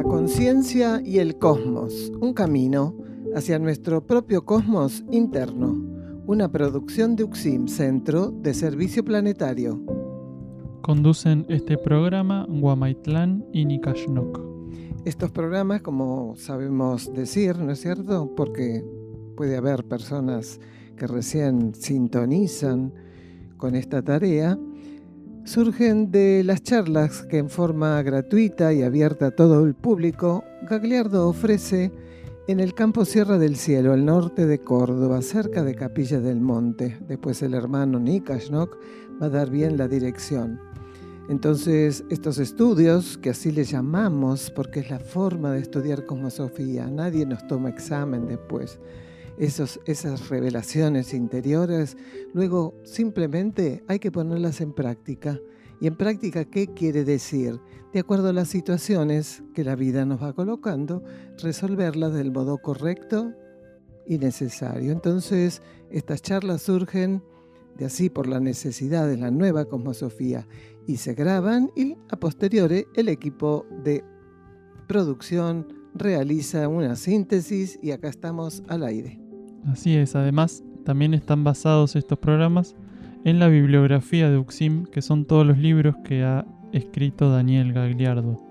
La conciencia y el cosmos, un camino hacia nuestro propio cosmos interno, una producción de UXIM, Centro de Servicio Planetario. Conducen este programa Guamaitlán y Nikashnok. Estos programas, como sabemos decir, ¿no es cierto? Porque puede haber personas que recién sintonizan con esta tarea, surgen de las charlas que en forma gratuita y abierta a todo el público, Gagliardo ofrece en el campo Sierra del Cielo, al norte de Córdoba, cerca de Capilla del Monte. Después el hermano Nikashnok va a dar bien la dirección. Entonces, estos estudios, que así les llamamos, porque es la forma de estudiar cosmosofía, nadie nos toma examen después, esas revelaciones interiores, luego simplemente hay que ponerlas en práctica. ¿Y en práctica qué quiere decir? De acuerdo a las situaciones que la vida nos va colocando, resolverlas del modo correcto y necesario. Entonces, estas charlas surgen de así por la necesidad de la nueva cosmosofía y se graban y a posteriori el equipo de producción realiza una síntesis y acá estamos al aire. Así es, además también están basados estos programas en la bibliografía de UXIM, que son todos los libros que ha escrito Daniel Gagliardo.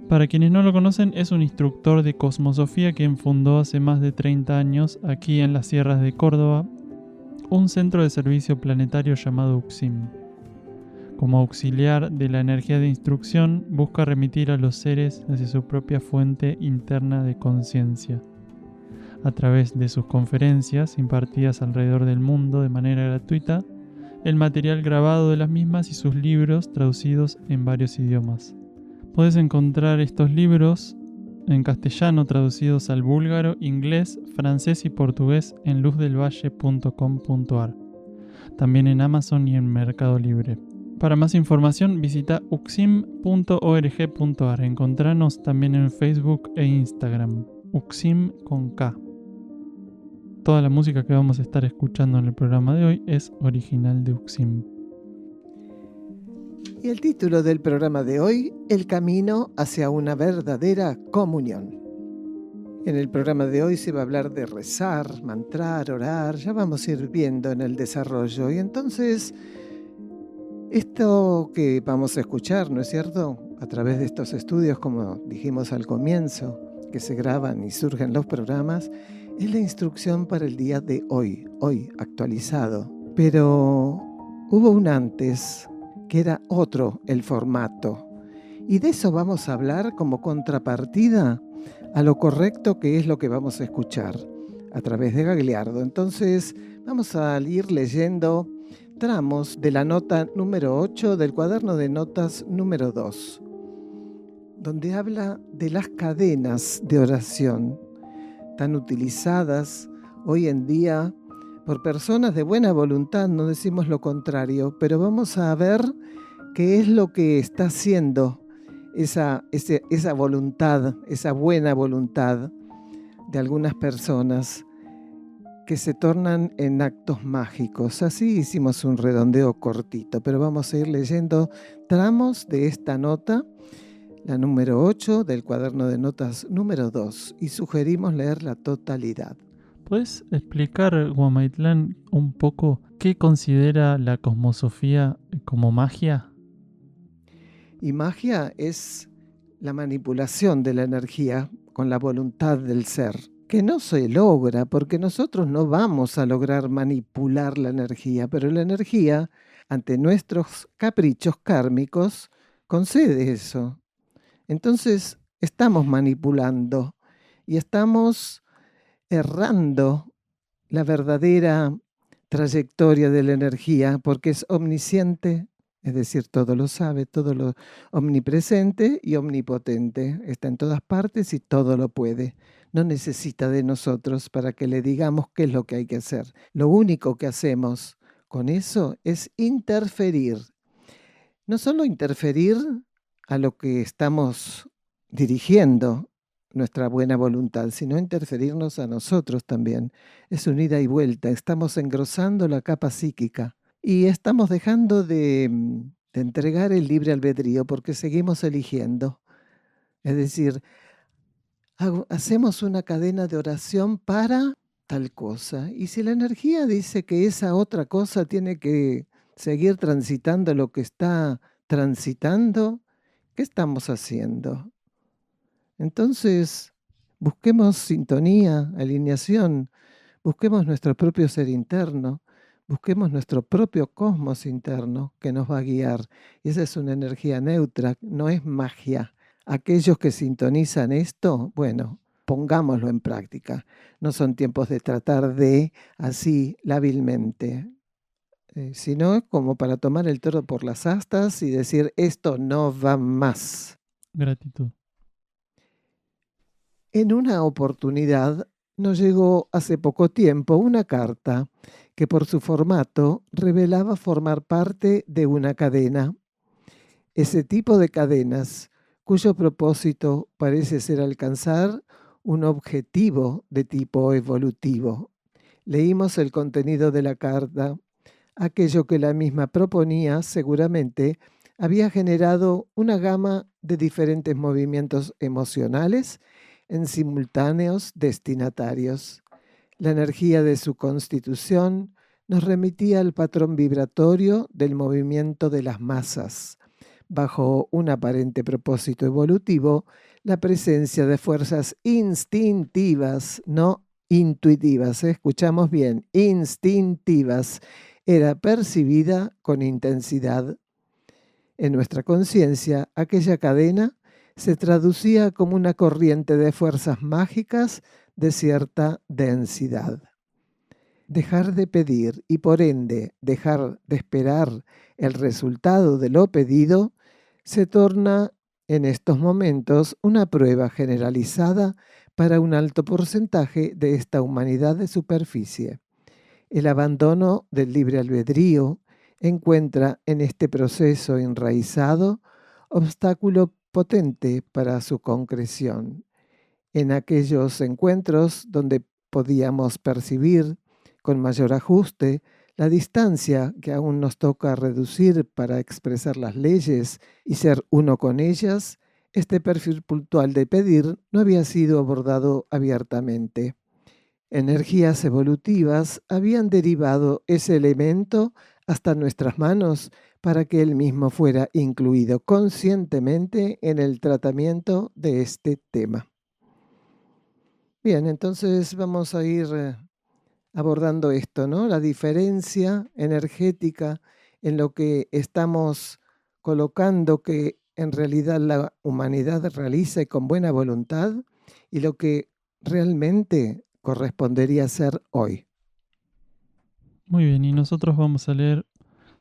Para quienes no lo conocen, es un instructor de cosmosofía quien fundó hace más de 30 años aquí en las sierras de Córdoba un centro de servicio planetario llamado UXIM. Como auxiliar de la energía de instrucción, busca remitir a los seres hacia su propia fuente interna de conciencia. A través de sus conferencias impartidas alrededor del mundo de manera gratuita, el material grabado de las mismas y sus libros traducidos en varios idiomas. Puedes encontrar estos libros en castellano traducidos al búlgaro, inglés, francés y portugués en luzdelvalle.com.ar. También en Amazon y en Mercado Libre. Para más información visita uxim.org.ar. Encontranos también en Facebook e Instagram. UXIM con K. Toda la música que vamos a estar escuchando en el programa de hoy es original de UXIM. Y el título del programa de hoy, El camino hacia una verdadera comunión. En el programa de hoy se va a hablar de rezar, mantrar, orar, ya vamos a ir viendo en el desarrollo. Y entonces, esto que vamos a escuchar, ¿no es cierto? A través de estos estudios, como dijimos al comienzo, que se graban y surgen los programas, es la instrucción para el día de hoy actualizado. Pero hubo un antes, que era otro el formato. Y de eso vamos a hablar como contrapartida a lo correcto que es lo que vamos a escuchar a través de Gagliardo. Entonces vamos a ir leyendo tramos de la nota número 8 del cuaderno de notas número 2, donde habla de las cadenas de oración tan utilizadas hoy en día por personas de buena voluntad, no decimos lo contrario, pero vamos a ver qué es lo que está haciendo esa voluntad, esa buena voluntad de algunas personas que se tornan en actos mágicos. Así hicimos un redondeo cortito, pero vamos a ir leyendo tramos de esta nota, la número 8 del cuaderno de notas número 2, y sugerimos leer la totalidad. ¿Puedes explicar, Guamaitlán, un poco qué considera la cosmosofía como magia? Y magia es la manipulación de la energía con la voluntad del ser, que no se logra porque nosotros no vamos a lograr manipular la energía, pero la energía, ante nuestros caprichos kármicos, concede eso. Entonces estamos manipulando y estamos errando la verdadera trayectoria de la energía porque es omnisciente, es decir, todo lo sabe, todo lo omnipresente y omnipotente. Está en todas partes y todo lo puede. No necesita de nosotros para que le digamos qué es lo que hay que hacer. Lo único que hacemos con eso es interferir. No solo interferir a lo que estamos dirigiendo, nuestra buena voluntad, sino interferirnos a nosotros también. Es un ida y vuelta, estamos engrosando la capa psíquica y estamos dejando de entregar el libre albedrío porque seguimos eligiendo. Es decir, hacemos una cadena de oración para tal cosa. Y si la energía dice que esa otra cosa tiene que seguir transitando lo que está transitando, ¿qué estamos haciendo? Entonces, busquemos sintonía, alineación, busquemos nuestro propio ser interno, busquemos nuestro propio cosmos interno que nos va a guiar. Y esa es una energía neutra, no es magia. Aquellos que sintonizan esto, bueno, pongámoslo en práctica. No son tiempos de tratar de así lábilmente, sino como para tomar el toro por las astas y decir, esto no va más. Gratitud. En una oportunidad nos llegó hace poco tiempo una carta que por su formato revelaba formar parte de una cadena. Ese tipo de cadenas cuyo propósito parece ser alcanzar un objetivo de tipo evolutivo. Leímos el contenido de la carta. Aquello que la misma proponía seguramente había generado una gama de diferentes movimientos emocionales en simultáneos destinatarios. La energía de su constitución nos remitía al patrón vibratorio del movimiento de las masas. Bajo un aparente propósito evolutivo, la presencia de fuerzas instintivas, no intuitivas, escuchamos bien, instintivas, era percibida con intensidad. En nuestra conciencia, aquella cadena se traducía como una corriente de fuerzas mágicas de cierta densidad. Dejar de pedir y por ende dejar de esperar el resultado de lo pedido se torna en estos momentos una prueba generalizada para un alto porcentaje de esta humanidad de superficie. El abandono del libre albedrío encuentra en este proceso enraizado obstáculo potente para su concreción. En aquellos encuentros donde podíamos percibir con mayor ajuste la distancia que aún nos toca reducir para expresar las leyes y ser uno con ellas, este perfil puntual de pedir no había sido abordado abiertamente. Energías evolutivas habían derivado ese elemento hasta nuestras manos para que él mismo fuera incluido conscientemente en el tratamiento de este tema. Bien, entonces vamos a ir abordando esto, ¿no? La diferencia energética en lo que estamos colocando que en realidad la humanidad realiza y con buena voluntad y lo que realmente correspondería ser hoy. Muy bien, y nosotros vamos a leer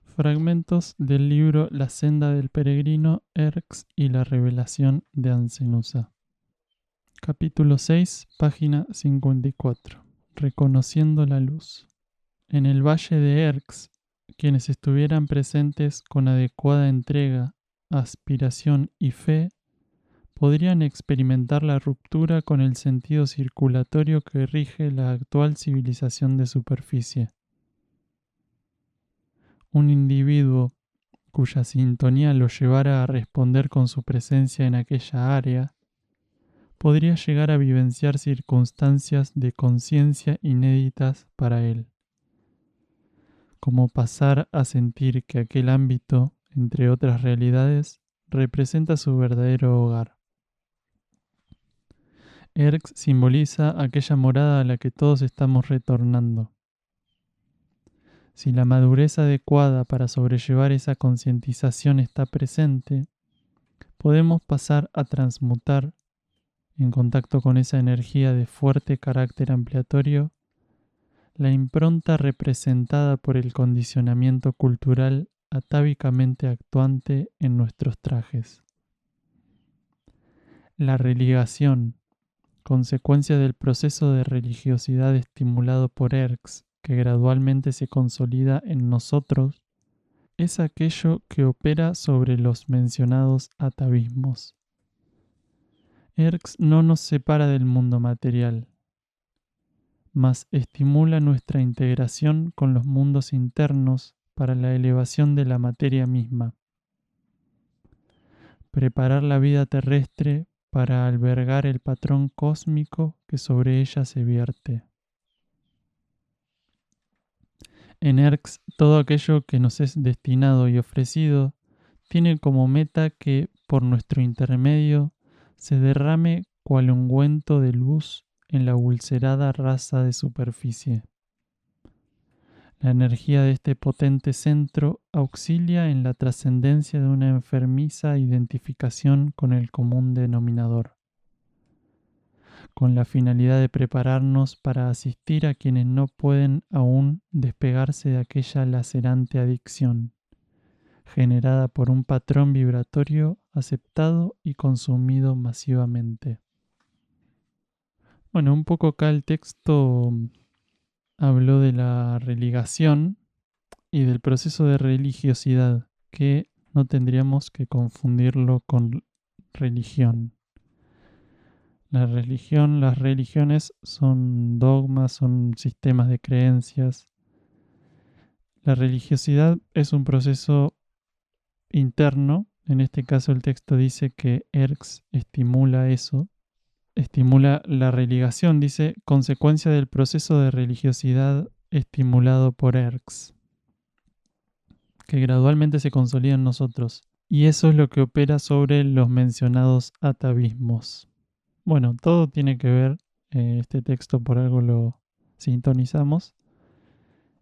fragmentos del libro La senda del peregrino, Erx y la revelación de Ancenusa. Capítulo 6, página 54. Reconociendo la luz. En el valle de Erx, quienes estuvieran presentes con adecuada entrega, aspiración y fe, podrían experimentar la ruptura con el sentido circulatorio que rige la actual civilización de superficie. Un individuo cuya sintonía lo llevara a responder con su presencia en aquella área, podría llegar a vivenciar circunstancias de conciencia inéditas para él, como pasar a sentir que aquel ámbito, entre otras realidades, representa su verdadero hogar. Erx simboliza aquella morada a la que todos estamos retornando. Si la madurez adecuada para sobrellevar esa concientización está presente, podemos pasar a transmutar, en contacto con esa energía de fuerte carácter ampliatorio, la impronta representada por el condicionamiento cultural atávicamente actuante en nuestros trajes. La religación, consecuencia del proceso de religiosidad estimulado por Erx, que gradualmente se consolida en nosotros, es aquello que opera sobre los mencionados atavismos. Erx no nos separa del mundo material, mas estimula nuestra integración con los mundos internos para la elevación de la materia misma. Preparar la vida terrestre para albergar el patrón cósmico que sobre ella se vierte. En Erx, todo aquello que nos es destinado y ofrecido tiene como meta que, por nuestro intermedio, se derrame cual ungüento de luz en la ulcerada raza de superficie. La energía de este potente centro auxilia en la trascendencia de una enfermiza identificación con el común denominador, con la finalidad de prepararnos para asistir a quienes no pueden aún despegarse de aquella lacerante adicción, generada por un patrón vibratorio aceptado y consumido masivamente. Bueno, un poco acá el texto habló de la religación y del proceso de religiosidad, que no tendríamos que confundirlo con religión. La religión, las religiones son dogmas, son sistemas de creencias. La religiosidad es un proceso interno. En este caso el texto dice que Erx estimula eso, estimula la religación, dice, consecuencia del proceso de religiosidad estimulado por Erx, que gradualmente se consolida en nosotros. Y eso es lo que opera sobre los mencionados atavismos. Bueno, todo tiene que ver, este texto por algo lo sintonizamos.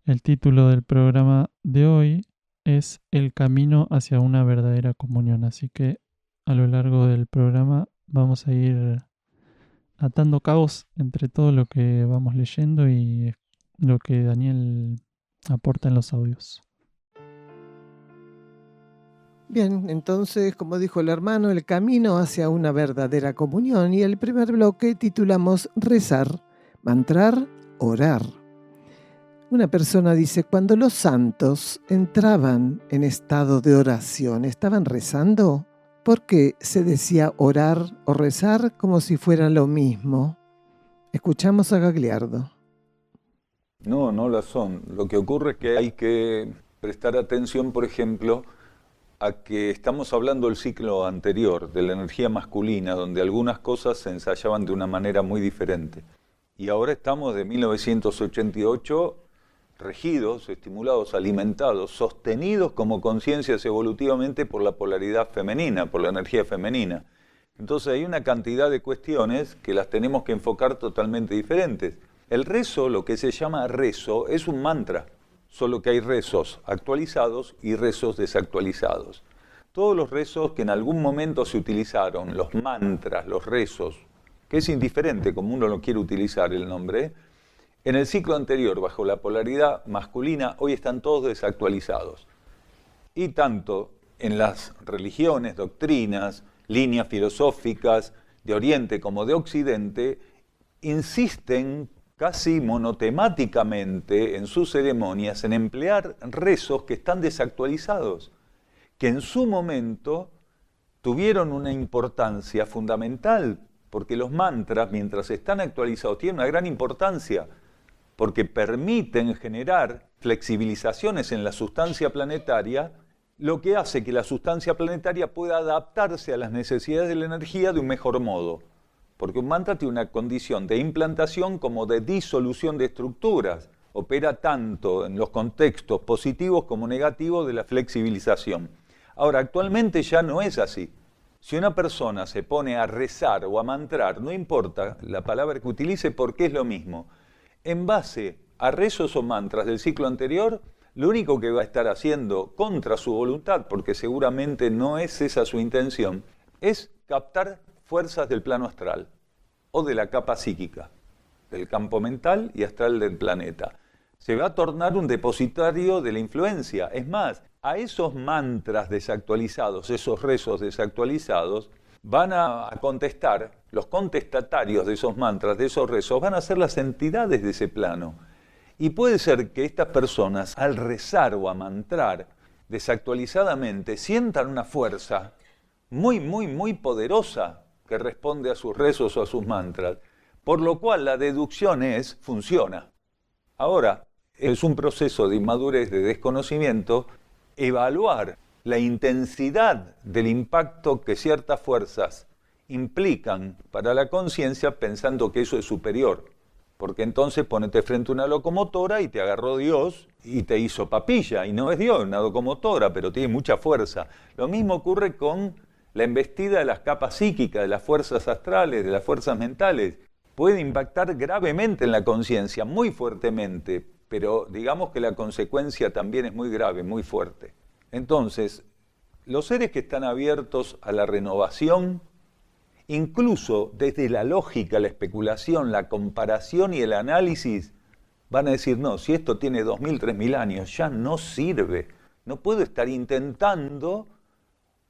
El título del programa de hoy es El camino hacia una verdadera comunión, así que a lo largo del programa vamos a ir atando cabos entre todo lo que vamos leyendo y lo que Daniel aporta en los audios. Bien, entonces, como dijo el hermano, el camino hacia una verdadera comunión, y el primer bloque titulamos Rezar, mantrar, orar. Una persona dice, cuando los santos entraban en estado de oración, ¿estaban rezando? ¿Por qué se decía orar o rezar como si fuera lo mismo? Escuchamos a Gagliardo. No, no lo son. Lo que ocurre es que hay que prestar atención, por ejemplo, a que estamos hablando del ciclo anterior, de la energía masculina, donde algunas cosas se ensayaban de una manera muy diferente. Y ahora estamos de 1988 regidos, estimulados, alimentados, sostenidos como conciencias evolutivamente por la polaridad femenina, por la energía femenina. Entonces hay una cantidad de cuestiones que las tenemos que enfocar totalmente diferentes. El rezo, lo que se llama rezo, es un mantra. Solo que hay rezos actualizados y rezos desactualizados. Todos los rezos que en algún momento se utilizaron, los mantras, los rezos, que es indiferente como uno lo quiere utilizar el nombre, en el ciclo anterior, bajo la polaridad masculina, hoy están todos desactualizados. Y tanto en las religiones, doctrinas, líneas filosóficas de Oriente como de Occidente, insisten casi monotemáticamente en sus ceremonias en emplear rezos que están desactualizados, que en su momento tuvieron una importancia fundamental, porque los mantras, mientras están actualizados, tienen una gran importancia, porque permiten generar flexibilizaciones en la sustancia planetaria, lo que hace que la sustancia planetaria pueda adaptarse a las necesidades de la energía de un mejor modo. Porque un mantra tiene una condición de implantación como de disolución de estructuras. Opera tanto en los contextos positivos como negativos de la flexibilización. Ahora, actualmente ya no es así. Si una persona se pone a rezar o a mantrar, no importa la palabra que utilice porque es lo mismo. En base a rezos o mantras del ciclo anterior, lo único que va a estar haciendo contra su voluntad, porque seguramente no es esa su intención, es captar fuerzas del plano astral o de la capa psíquica, del campo mental y astral del planeta. Se va a tornar un depositario de la influencia. Es más, a esos mantras desactualizados, esos rezos desactualizados, van a contestar, los contestatarios de esos mantras, de esos rezos, van a ser las entidades de ese plano. Y puede ser que estas personas, al rezar o a mantrar desactualizadamente, sientan una fuerza muy, muy, muy poderosa que responde a sus rezos o a sus mantras, por lo cual la deducción funciona. Ahora, es un proceso de inmadurez, de desconocimiento, evaluar la intensidad del impacto que ciertas fuerzas implican para la conciencia pensando que eso es superior. Porque entonces ponete frente a una locomotora y te agarró Dios y te hizo papilla. Y no es Dios, una locomotora, pero tiene mucha fuerza. Lo mismo ocurre con la embestida de las capas psíquicas, de las fuerzas astrales, de las fuerzas mentales. Puede impactar gravemente en la conciencia, muy fuertemente, pero digamos que la consecuencia también es muy grave, muy fuerte. Entonces, los seres que están abiertos a la renovación, incluso desde la lógica, la especulación, la comparación y el análisis, van a decir, no, si esto tiene 2000, 3000 años, ya no sirve. No puedo estar intentando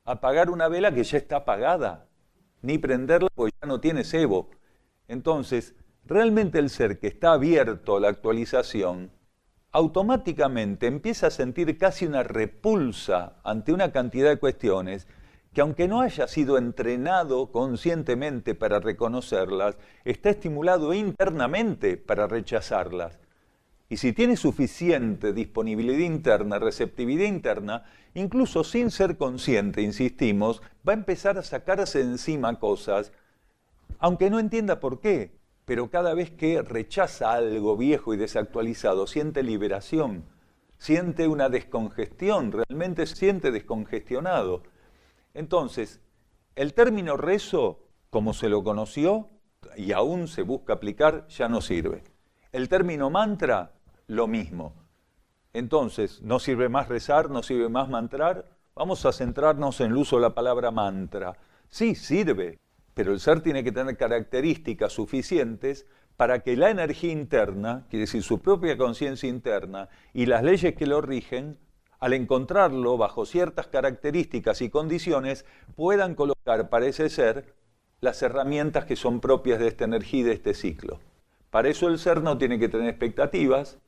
apagar una vela que ya está apagada, ni prenderla porque ya no tiene cebo. Entonces, realmente el ser que está abierto a la actualización, automáticamente empieza a sentir casi una repulsa ante una cantidad de cuestiones que, aunque no haya sido entrenado conscientemente para reconocerlas, está estimulado internamente para rechazarlas. Y si tiene suficiente disponibilidad interna, receptividad interna, incluso sin ser consciente, insistimos, va a empezar a sacarse de encima cosas, aunque no entienda por qué, pero cada vez que rechaza algo viejo y desactualizado, siente liberación, siente una descongestión, realmente siente descongestionado. Entonces, el término rezo, como se lo conoció y aún se busca aplicar, ya no sirve. El término mantra, lo mismo. Entonces, no sirve más rezar, no sirve más mantrar. Vamos a centrarnos en el uso de la palabra mantra. Sí, sirve, pero el ser tiene que tener características suficientes para que la energía interna, quiere decir su propia conciencia interna, y las leyes que lo rigen, al encontrarlo bajo ciertas características y condiciones, puedan colocar para ese ser las herramientas que son propias de esta energía y de este ciclo. Para eso el ser no tiene que tener expectativas,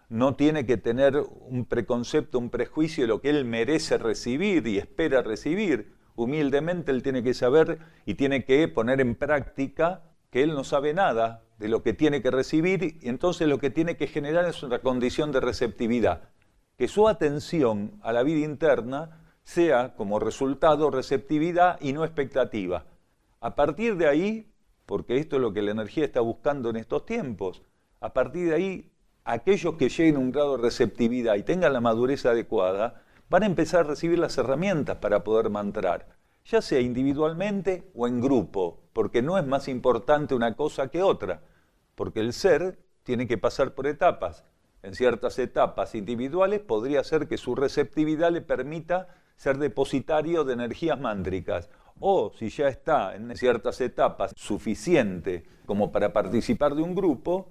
no tiene que tener un preconcepto, un prejuicio de lo que él merece recibir y espera recibir. Humildemente él tiene que saber y tiene que poner en práctica que él no sabe nada de lo que tiene que recibir, y entonces lo que tiene que generar es una condición de receptividad. Que su atención a la vida interna sea como resultado receptividad y no expectativa. A partir de ahí, porque esto es lo que la energía está buscando en estos tiempos, a partir de ahí, aquellos que lleguen a un grado de receptividad y tengan la madurez adecuada, van a empezar a recibir las herramientas para poder mantrar, ya sea individualmente o en grupo, porque no es más importante una cosa que otra, porque el ser tiene que pasar por etapas. En ciertas etapas individuales podría ser que su receptividad le permita ser depositario de energías mántricas, o si ya está en ciertas etapas suficiente como para participar de un grupo,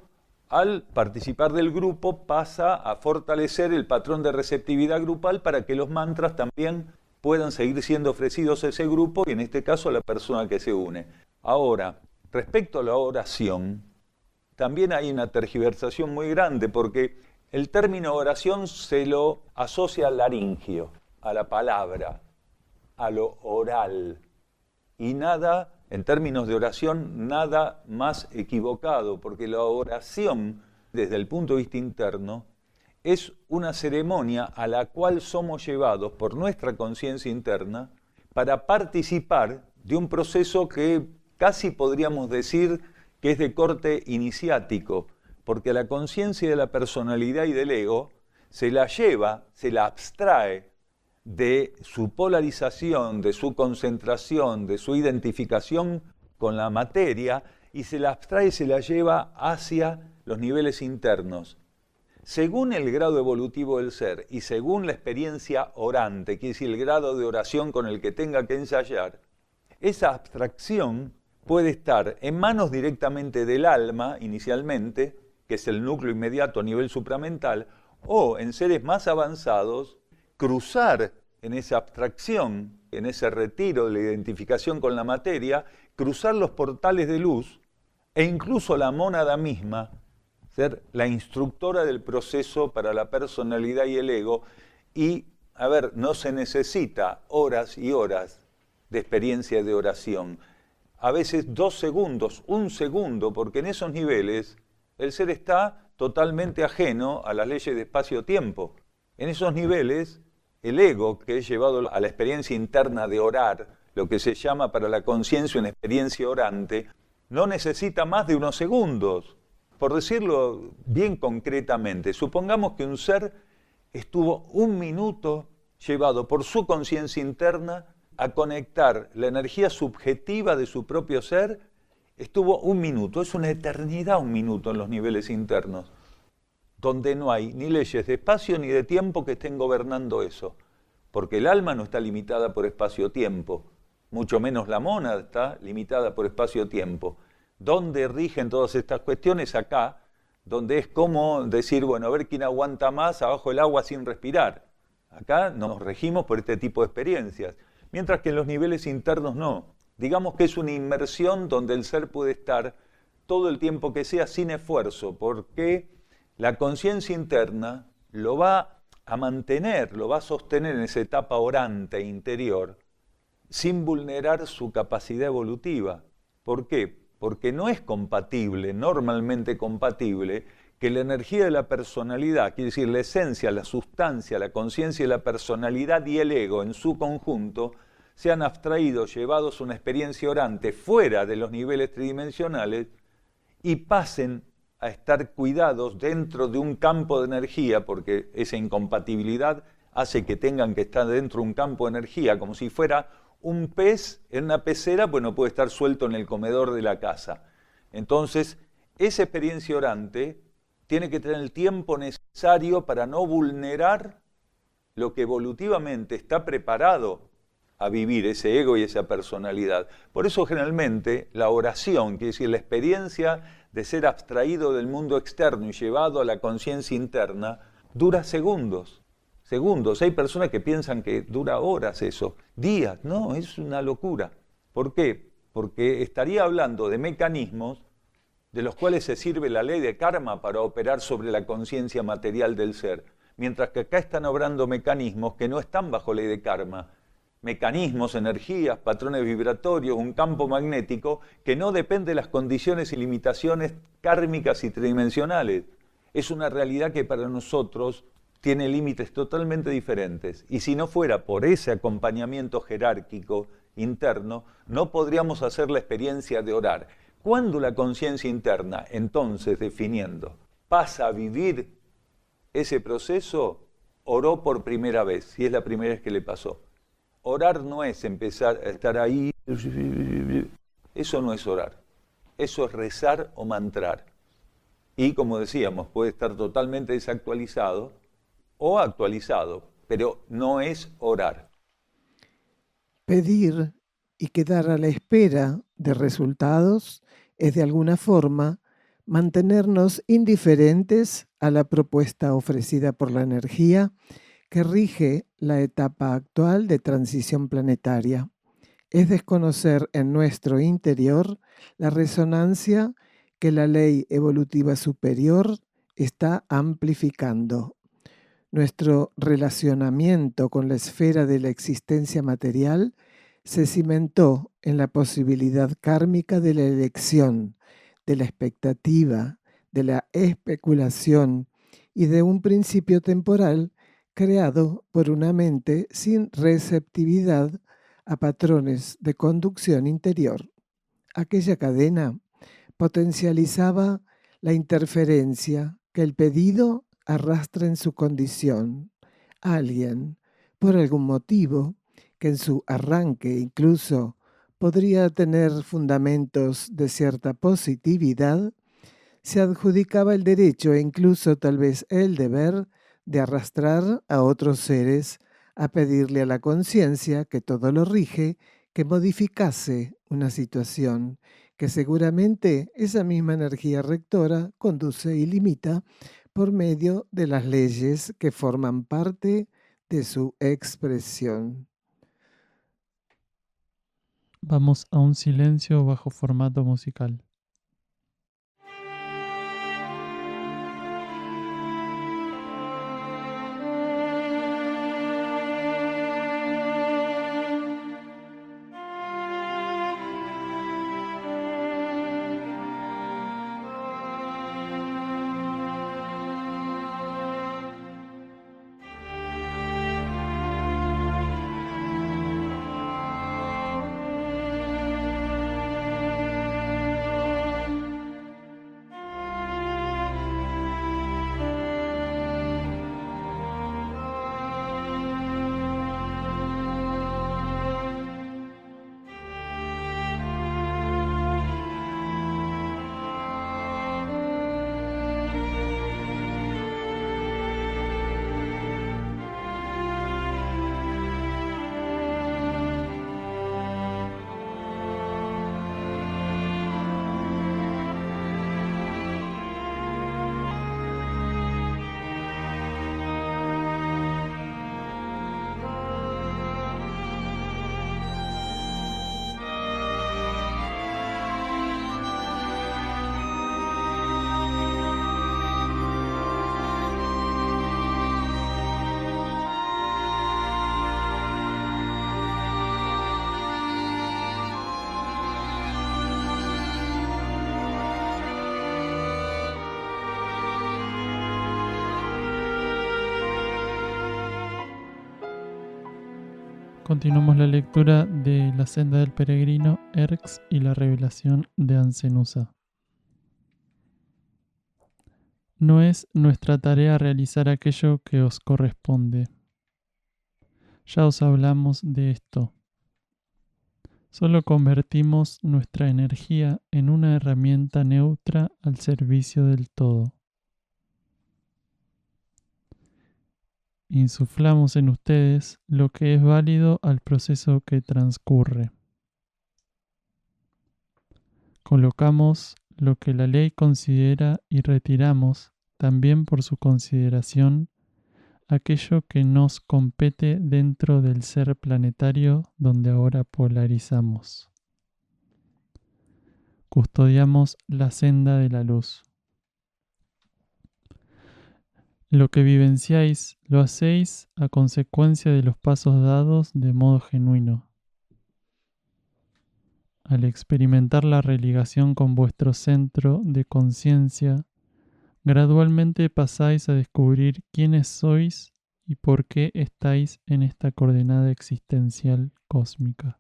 al participar del grupo pasa a fortalecer el patrón de receptividad grupal para que los mantras también puedan seguir siendo ofrecidos a ese grupo y en este caso a la persona que se une. Ahora, respecto a la oración, también hay una tergiversación muy grande porque el término oración se lo asocia al laringio, a la palabra, a lo oral. Y nada, en términos de oración, nada más equivocado, porque la oración, desde el punto de vista interno, es una ceremonia a la cual somos llevados por nuestra conciencia interna para participar de un proceso que casi podríamos decir que es de corte iniciático, porque la conciencia de la personalidad y del ego se la lleva, se la abstrae de su polarización, de su concentración, de su identificación con la materia y se la abstrae y se la lleva hacia los niveles internos. Según el grado evolutivo del ser y según la experiencia orante, que es el grado de oración con el que tenga que ensayar, esa abstracción puede estar en manos directamente del alma inicialmente, que es el núcleo inmediato a nivel supramental, o en seres más avanzados, cruzar en esa abstracción, en ese retiro de la identificación con la materia, cruzar los portales de luz e incluso la mónada misma, ser la instructora del proceso para la personalidad y el ego. Y, no se necesita horas y horas de experiencia de oración. A veces 2 segundos, 1 segundo, porque en esos niveles el ser está totalmente ajeno a las leyes de espacio-tiempo. En esos niveles, el ego, que es llevado a la experiencia interna de orar, lo que se llama para la conciencia una experiencia orante, no necesita más de unos segundos. Por decirlo bien concretamente, supongamos que un ser estuvo 1 minuto llevado por su conciencia interna a conectar la energía subjetiva de su propio ser, estuvo 1 minuto, es una eternidad 1 minuto en los niveles internos, donde no hay ni leyes de espacio ni de tiempo que estén gobernando eso, porque el alma no está limitada por espacio-tiempo, mucho menos la mónada está limitada por espacio-tiempo. ¿Dónde rigen todas estas cuestiones? Acá, donde es como decir, bueno, a ver quién aguanta más abajo del agua sin respirar. Acá nos regimos por este tipo de experiencias, mientras que en los niveles internos no. Digamos que es una inmersión donde el ser puede estar todo el tiempo que sea sin esfuerzo, porque la conciencia interna lo va a mantener, lo va a sostener en esa etapa orante interior, sin vulnerar su capacidad evolutiva. ¿Por qué? Porque no es compatible, normalmente compatible, que la energía de la personalidad, quiere decir la esencia, la sustancia, la conciencia y la personalidad y el ego en su conjunto, sean abstraídos, llevados a una experiencia orante fuera de los niveles tridimensionales y pasen a estar cuidados dentro de un campo de energía, porque esa incompatibilidad hace que tengan que estar dentro de un campo de energía, como si fuera un pez en una pecera, pues no puede estar suelto en el comedor de la casa. Entonces, esa experiencia orante tiene que tener el tiempo necesario para no vulnerar lo que evolutivamente está preparado a vivir ese ego y esa personalidad. Por eso generalmente la oración, quiere decir la experiencia de ser abstraído del mundo externo y llevado a la conciencia interna, dura segundos. Hay personas que piensan que dura horas eso, días. No, es una locura. ¿Por qué? Porque estaría hablando de mecanismos de los cuales se sirve la ley de karma para operar sobre la conciencia material del ser, mientras que acá están obrando mecanismos que no están bajo ley de karma. Mecanismos, energías, patrones vibratorios, un campo magnético que no depende de las condiciones y limitaciones kármicas y tridimensionales. Es una realidad que para nosotros tiene límites totalmente diferentes. Y si no fuera por ese acompañamiento jerárquico interno, no podríamos hacer la experiencia de orar. ¿Cuándo la conciencia interna, entonces, definiendo, pasa a vivir ese proceso? Oró por primera vez, si es la primera vez que le pasó. Orar no es empezar a estar ahí, eso no es orar, eso es rezar o mantrar. Y como decíamos, puede estar totalmente desactualizado o actualizado, pero no es orar. Pedir y quedar a la espera de resultados es de alguna forma mantenernos indiferentes a la propuesta ofrecida por la energía que rige la etapa actual de transición planetaria. Es desconocer en nuestro interior la resonancia que la ley evolutiva superior está amplificando. Nuestro relacionamiento con la esfera de la existencia material se cimentó en la posibilidad kármica de la elección, de la expectativa, de la especulación y de un principio temporal creado por una mente sin receptividad a patrones de conducción interior. Aquella cadena potencializaba la interferencia que el pedido arrastra en su condición. Alguien, por algún motivo, que en su arranque incluso podría tener fundamentos de cierta positividad, se adjudicaba el derecho e incluso tal vez el deber de arrastrar a otros seres a pedirle a la conciencia que todo lo rige, que modificase una situación que seguramente esa misma energía rectora conduce y limita por medio de las leyes que forman parte de su expresión. Vamos a un silencio bajo formato musical. Continuamos la lectura de La senda del peregrino, Erx y la revelación de Ancenusa. No es nuestra tarea realizar aquello que os corresponde. Ya os hablamos de esto. Solo convertimos nuestra energía en una herramienta neutra al servicio del todo. Insuflamos en ustedes lo que es válido al proceso que transcurre. Colocamos lo que la ley considera y retiramos, también por su consideración, aquello que nos compete dentro del ser planetario donde ahora polarizamos. Custodiamos la senda de la luz. Lo que vivenciáis lo hacéis a consecuencia de los pasos dados de modo genuino. Al experimentar la religación con vuestro centro de conciencia, gradualmente pasáis a descubrir quiénes sois y por qué estáis en esta coordenada existencial cósmica.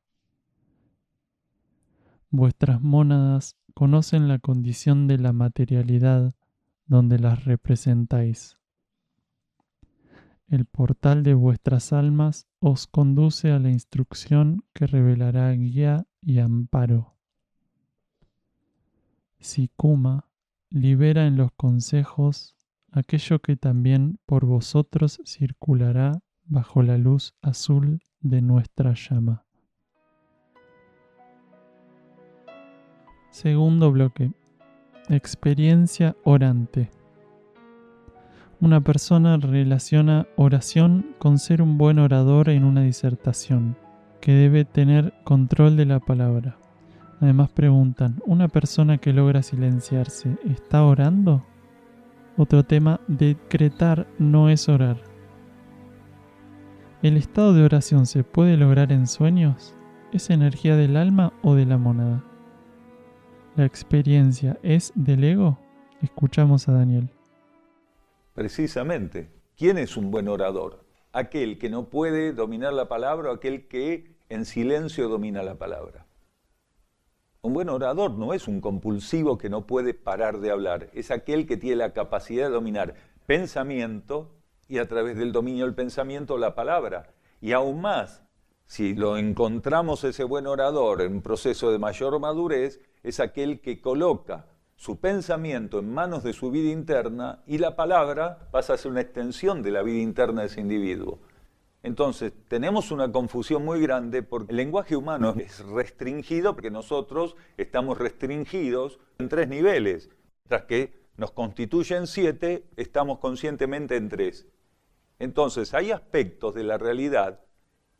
Vuestras mónadas conocen la condición de la materialidad donde las representáis. El portal de vuestras almas os conduce a la instrucción que revelará guía y amparo. Sikuma libera en los consejos aquello que también por vosotros circulará bajo la luz azul de nuestra llama. Segundo bloque. Experiencia orante. Una persona relaciona oración con ser un buen orador en una disertación, que debe tener control de la palabra. Además preguntan, ¿una persona que logra silenciarse está orando? Otro tema, decretar no es orar. ¿El estado de oración se puede lograr en sueños? ¿Es energía del alma o de la mónada? ¿La experiencia es del ego? Escuchamos a Daniel. Precisamente, ¿quién es un buen orador? Aquel que no puede dominar la palabra o aquel que en silencio domina la palabra. Un buen orador no es un compulsivo que no puede parar de hablar, es aquel que tiene la capacidad de dominar pensamiento y a través del dominio del pensamiento la palabra. Y aún más, si lo encontramos ese buen orador en un proceso de mayor madurez, es aquel que coloca su pensamiento en manos de su vida interna y la palabra pasa a ser una extensión de la vida interna de ese individuo. Entonces, tenemos una confusión muy grande porque el lenguaje humano es restringido porque nosotros estamos restringidos en 3 niveles, mientras que nos constituyen 7, estamos conscientemente en 3. Entonces, hay aspectos de la realidad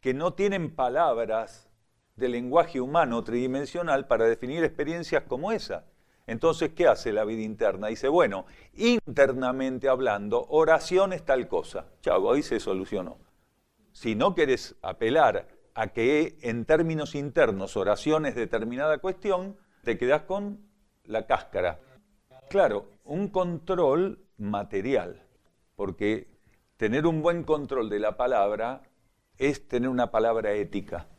que no tienen palabras de lenguaje humano tridimensional para definir experiencias como esa. Entonces, ¿qué hace la vida interna? Dice, bueno, internamente hablando, oración es tal cosa. Chau, ahí se solucionó. Si no querés apelar a que en términos internos oración es determinada cuestión, te quedás con la cáscara. Claro, un control material, porque tener un buen control de la palabra es tener una palabra ética.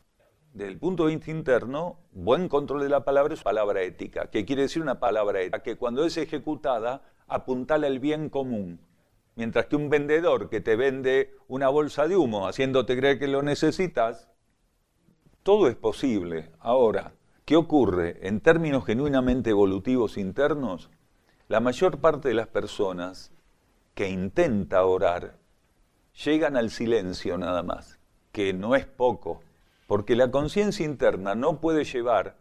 Desde el punto de vista interno, buen control de la palabra es palabra ética. ¿Qué quiere decir una palabra ética? Que cuando es ejecutada, apuntala el bien común. Mientras que un vendedor que te vende una bolsa de humo, haciéndote creer que lo necesitas, todo es posible. Ahora, ¿qué ocurre? En términos genuinamente evolutivos internos, la mayor parte de las personas que intenta orar llegan al silencio nada más, que no es poco. Porque la conciencia interna no puede llevar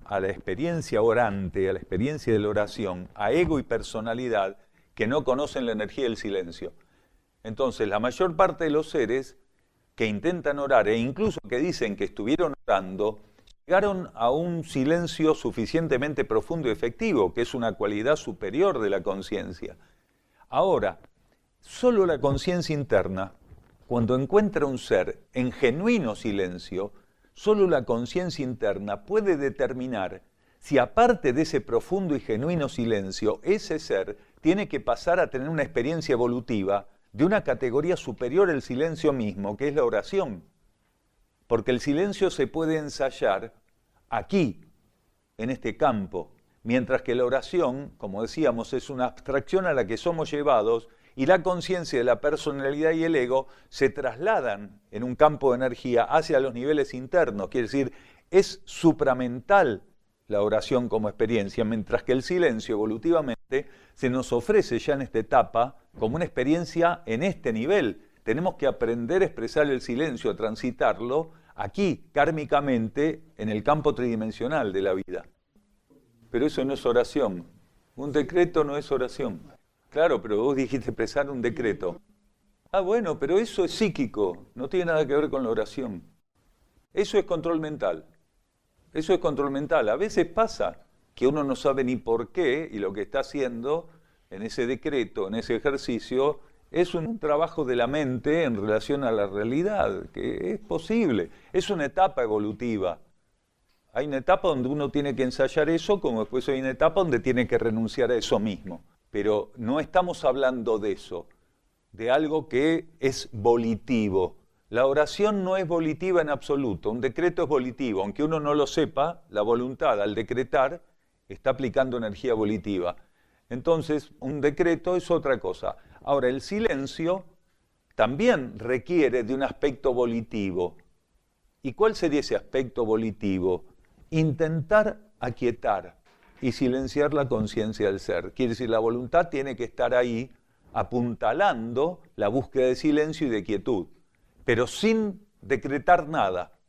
a la experiencia orante, a la experiencia de la oración, a ego y personalidad que no conocen la energía del silencio. Entonces, la mayor parte de los seres que intentan orar e incluso que dicen que estuvieron orando, llegaron a un silencio suficientemente profundo y efectivo, que es una cualidad superior de la conciencia. Ahora, solo la conciencia interna, cuando encuentra un ser en genuino silencio, solo la conciencia interna puede determinar si aparte de ese profundo y genuino silencio, ese ser tiene que pasar a tener una experiencia evolutiva de una categoría superior al silencio mismo, que es la oración. porque el silencio se puede ensayar aquí, en este campo, mientras que la oración, como decíamos, es una abstracción a la que somos llevados y la conciencia de la personalidad y el ego se trasladan en un campo de energía hacia los niveles internos, quiere decir, es supramental la oración como experiencia, mientras que el silencio evolutivamente se nos ofrece ya en esta etapa como una experiencia en este nivel. Tenemos que aprender a expresar el silencio, a transitarlo aquí, kármicamente, en el campo tridimensional de la vida. Pero eso no es oración. Un decreto no es oración. Claro, pero vos dijiste expresar un decreto. Ah, bueno, pero eso es psíquico, no tiene nada que ver con la oración. Eso es control mental. Eso es control mental. A veces pasa que uno no sabe ni por qué y lo que está haciendo en ese decreto, en ese ejercicio, es un trabajo de la mente en relación a la realidad, que es posible. Es una etapa evolutiva. Hay una etapa donde uno tiene que ensayar eso, como después hay una etapa donde tiene que renunciar a eso mismo. Pero no estamos hablando de eso, de algo que es volitivo. La oración no es volitiva en absoluto, un decreto es volitivo, aunque uno no lo sepa, la voluntad al decretar está aplicando energía volitiva. Entonces, un decreto es otra cosa. Ahora, el silencio también requiere de un aspecto volitivo. ¿Y cuál sería ese aspecto volitivo? Intentar aquietar y silenciar la conciencia del ser. Quiere decir, la voluntad tiene que estar ahí apuntalando la búsqueda de silencio y de quietud, pero sin decretar nada.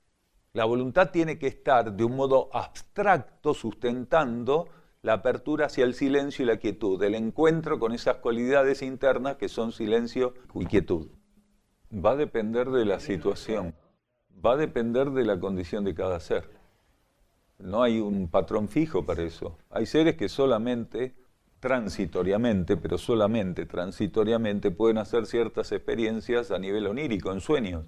La voluntad tiene que estar de un modo abstracto sustentando la apertura hacia el silencio y la quietud, el encuentro con esas cualidades internas que son silencio y quietud. Va a depender de la situación, va a depender de la condición de cada ser. No hay un patrón fijo para eso. Hay seres que solamente, transitoriamente, pero solamente transitoriamente pueden hacer ciertas experiencias a nivel onírico, en sueños,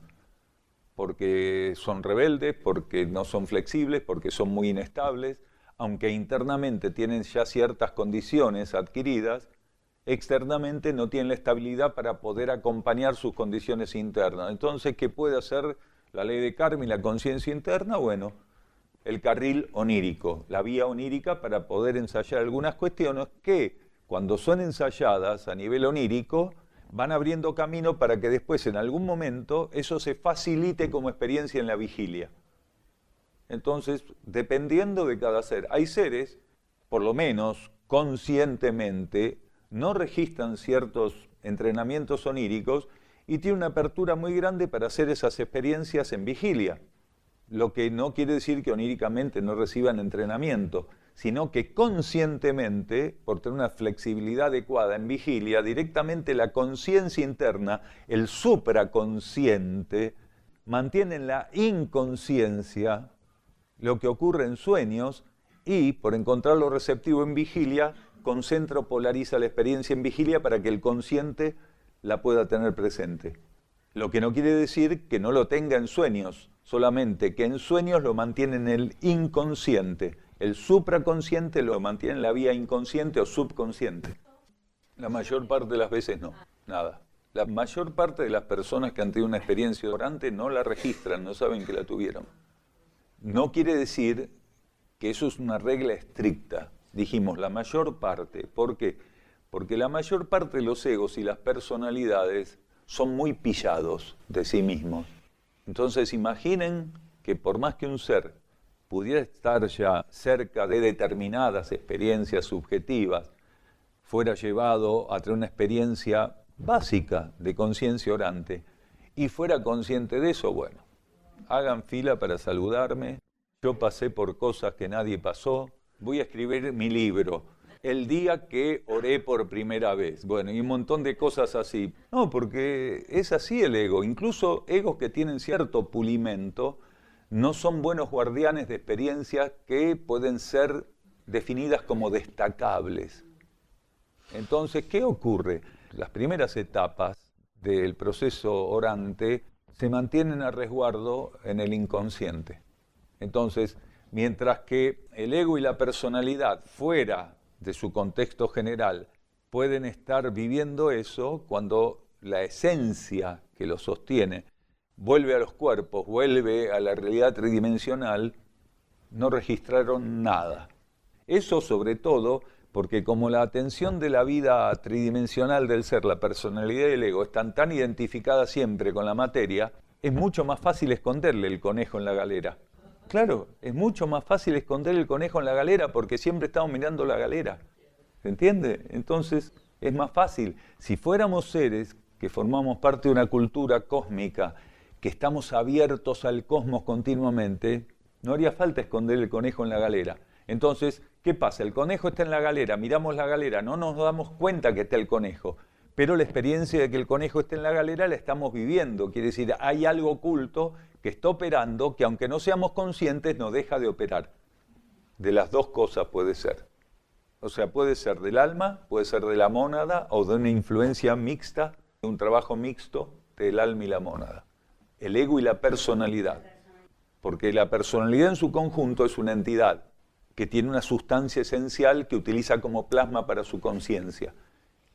porque son rebeldes, porque no son flexibles, porque son muy inestables, aunque internamente tienen ya ciertas condiciones adquiridas, externamente no tienen la estabilidad para poder acompañar sus condiciones internas. Entonces, ¿qué puede hacer la ley de karma y la conciencia interna? Bueno, el carril onírico, la vía onírica para poder ensayar algunas cuestiones que, cuando son ensayadas a nivel onírico, van abriendo camino para que después, en algún momento, eso se facilite como experiencia en la vigilia. Entonces, dependiendo de cada ser, hay seres, por lo menos conscientemente, no registran ciertos entrenamientos oníricos y tienen una apertura muy grande para hacer esas experiencias en vigilia. Lo que no quiere decir que oníricamente no reciban entrenamiento, sino que conscientemente, por tener una flexibilidad adecuada en vigilia, directamente la conciencia interna, el supraconsciente, mantiene en la inconsciencia lo que ocurre en sueños y, por encontrarlo receptivo en vigilia, concentra o polariza la experiencia en vigilia para que el consciente la pueda tener presente. Lo que no quiere decir que no lo tenga en sueños, solamente que en sueños lo mantiene en el inconsciente. El supraconsciente lo mantiene en la vía inconsciente o subconsciente. La mayor parte de las veces no, nada. La mayor parte de las personas que han tenido una experiencia orante no la registran, no saben que la tuvieron. No quiere decir que eso es una regla estricta. Dijimos la mayor parte. ¿Por qué? Porque la mayor parte de los egos y las personalidades son muy pillados de sí mismos. Entonces imaginen que por más que un ser pudiera estar ya cerca de determinadas experiencias subjetivas, fuera llevado a tener una experiencia básica de conciencia orante y fuera consciente de eso, bueno, hagan fila para saludarme, yo pasé por cosas que nadie pasó, voy a escribir mi libro, el día que oré por primera vez, bueno, y un montón de cosas así. No, porque es así el ego, incluso egos que tienen cierto pulimento, no son buenos guardianes de experiencias que pueden ser definidas como destacables. Entonces, ¿qué ocurre? Las primeras etapas del proceso orante se mantienen a resguardo en el inconsciente. Entonces, mientras que el ego y la personalidad fuera de su contexto general pueden estar viviendo eso, cuando la esencia que lo sostiene vuelve a los cuerpos, vuelve a la realidad tridimensional, no registraron nada. Eso sobre todo porque como la atención de la vida tridimensional del ser, la personalidad y el ego, están tan identificadas siempre con la materia, es mucho más fácil esconderle el conejo en la galera. Claro, es mucho más fácil esconder el conejo en la galera porque siempre estamos mirando la galera. ¿Se entiende? Entonces es más fácil. Si fuéramos seres que formamos parte de una cultura cósmica, que estamos abiertos al cosmos continuamente, no haría falta esconder el conejo en la galera. Entonces, ¿qué pasa? El conejo está en la galera, miramos la galera, no nos damos cuenta que está el conejo, pero la experiencia de que el conejo esté en la galera la estamos viviendo. Quiere decir, hay algo oculto que está operando, que aunque no seamos conscientes, no deja de operar. De las dos cosas puede ser. O sea, puede ser del alma, puede ser de la mónada, o de una influencia mixta, de un trabajo mixto del alma y la mónada. El ego y la personalidad. Porque la personalidad en su conjunto es una entidad que tiene una sustancia esencial que utiliza como plasma para su conciencia.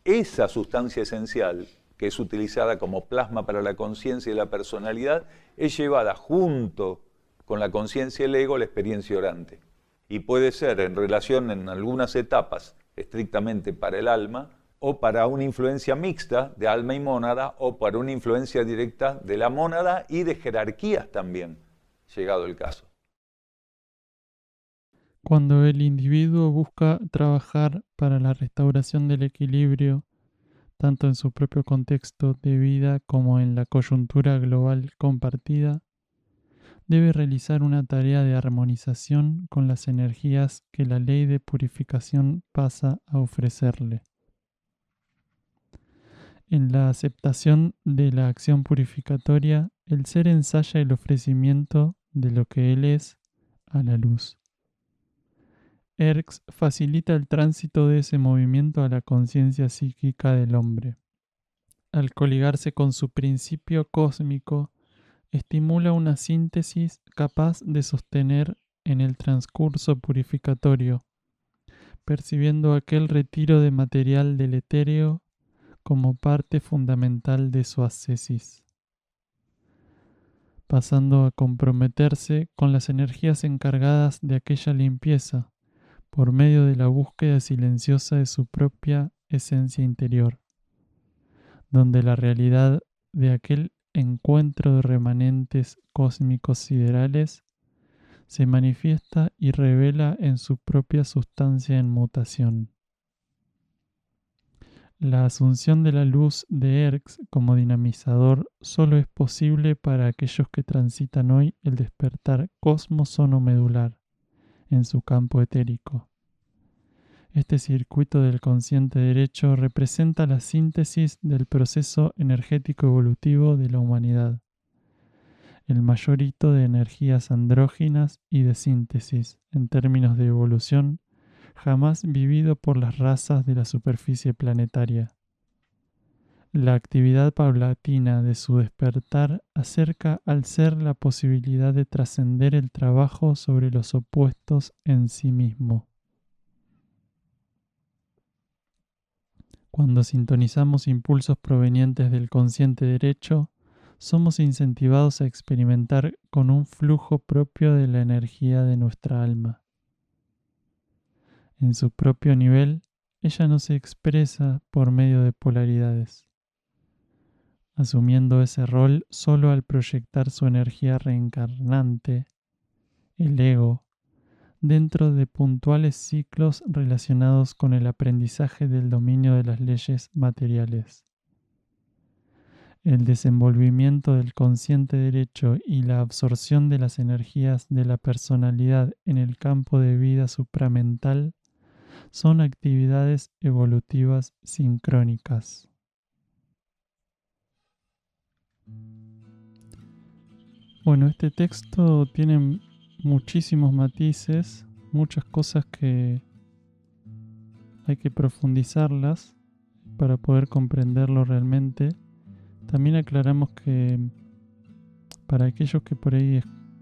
Esa sustancia esencial, que es utilizada como plasma para la conciencia y la personalidad, es llevada junto con la conciencia y el ego a la experiencia orante. Y puede ser en relación en algunas etapas estrictamente para el alma, o para una influencia mixta de alma y mónada, o para una influencia directa de la mónada y de jerarquías también, llegado el caso. Cuando el individuo busca trabajar para la restauración del equilibrio, tanto en su propio contexto de vida como en la coyuntura global compartida, debe realizar una tarea de armonización con las energías que la ley de purificación pasa a ofrecerle. En la aceptación de la acción purificatoria, el ser ensaya el ofrecimiento de lo que él es a la luz. Erx facilita el tránsito de ese movimiento a la conciencia psíquica del hombre. Al coligarse con su principio cósmico, estimula una síntesis capaz de sostener en el transcurso purificatorio, percibiendo aquel retiro de material del etéreo como parte fundamental de su ascesis, pasando a comprometerse con las energías encargadas de aquella limpieza, por medio de la búsqueda silenciosa de su propia esencia interior, donde la realidad de aquel encuentro de remanentes cósmicos siderales se manifiesta y revela en su propia sustancia en mutación. La asunción de la luz de Erx como dinamizador solo es posible para aquellos que transitan hoy el despertar cosmosono-medular en su campo etérico. Este circuito del consciente derecho representa la síntesis del proceso energético evolutivo de la humanidad, el mayor hito de energías andróginas y de síntesis, en términos de evolución, jamás vivido por las razas de la superficie planetaria. La actividad paulatina de su despertar acerca al ser la posibilidad de trascender el trabajo sobre los opuestos en sí mismo. Cuando sintonizamos impulsos provenientes del consciente derecho, somos incentivados a experimentar con un flujo propio de la energía de nuestra alma. En su propio nivel, ella no se expresa por medio de polaridades, asumiendo ese rol solo al proyectar su energía reencarnante, el ego, dentro de puntuales ciclos relacionados con el aprendizaje del dominio de las leyes materiales. El desenvolvimiento del consciente derecho y la absorción de las energías de la personalidad en el campo de vida supramental son actividades evolutivas sincrónicas. Bueno, este texto tiene muchísimos matices, muchas cosas que hay que profundizarlas para poder comprenderlo realmente. También aclaramos que para aquellos que por ahí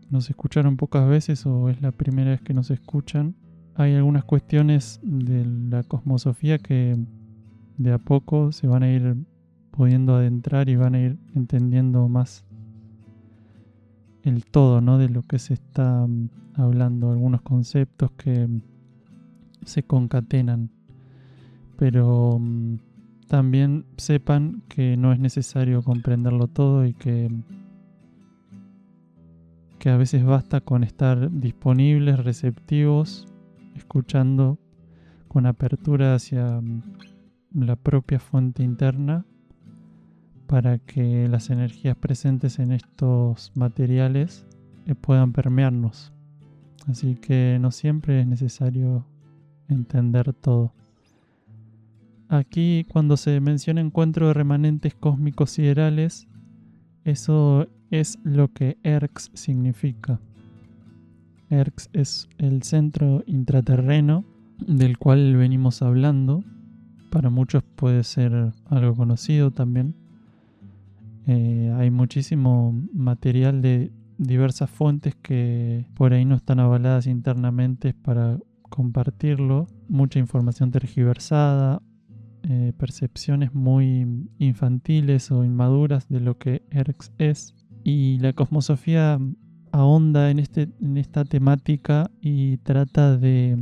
nos escucharon pocas veces o es la primera vez que nos escuchan, hay algunas cuestiones de la cosmosofía que de a poco se van a ir pudiendo adentrar y van a ir entendiendo más el todo, ¿no? De lo que se está hablando, algunos conceptos que se concatenan, pero también sepan que no es necesario comprenderlo todo y que a veces basta con estar disponibles, receptivos, escuchando con apertura hacia la propia fuente interna para que las energías presentes en estos materiales puedan permearnos. Así que no siempre es necesario entender todo. Aquí, cuando se menciona encuentro de remanentes cósmicos siderales, eso es lo que ERX significa. ERX es el centro intraterreno del cual venimos hablando. Para muchos puede ser algo conocido también. Hay muchísimo material de diversas fuentes que por ahí no están avaladas internamente para compartirlo. Mucha información tergiversada, percepciones muy infantiles o inmaduras de lo que ERX es. Y la cosmosofía ahonda en esta temática y trata de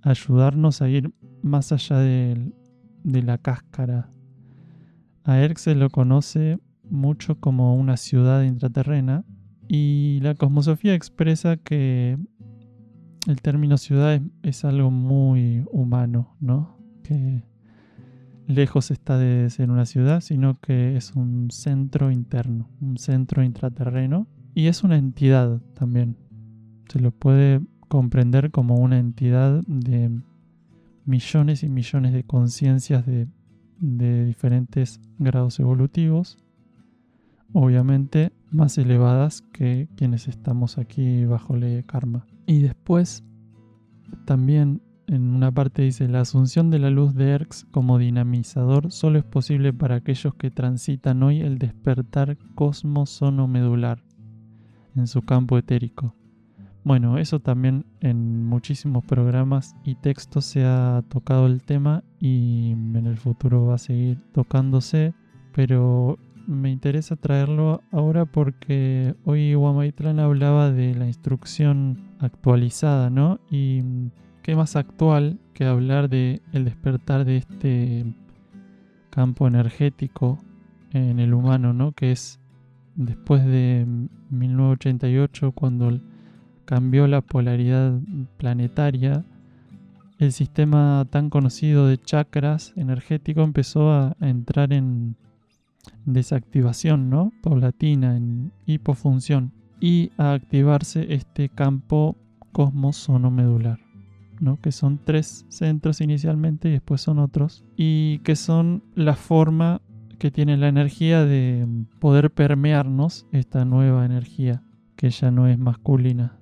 ayudarnos a ir más allá de la cáscara. A ERX se lo conoce mucho como una ciudad intraterrena y la cosmosofía expresa que el término ciudad es algo muy humano, ¿no? Que lejos está de ser una ciudad, sino que es un centro interno, un centro intraterreno y es una entidad también. Se lo puede comprender como una entidad de millones y millones de conciencias de diferentes grados evolutivos, obviamente más elevadas que quienes estamos aquí bajo ley de karma. Y después también en una parte dice: la asunción de la luz de ERX como dinamizador solo es posible para aquellos que transitan hoy el despertar cosmosonomedular en su campo etérico. Bueno, eso también en muchísimos programas y textos se ha tocado el tema y en el futuro va a seguir tocándose, pero me interesa traerlo ahora porque hoy Huamaitlan hablaba de la instrucción actualizada, ¿no? Y qué más actual que hablar de el despertar de este campo energético en el humano, ¿no? Que es después de 1988, cuando cambió la polaridad planetaria, el sistema tan conocido de chakras energético empezó a entrar en desactivación, ¿no? Paulatina, en hipofunción, y a activarse este campo cosmosonomedular, ¿no? Que son 3 centros inicialmente y después son otros, y que son la forma que tiene la energía de poder permearnos esta nueva energía que ya no es masculina.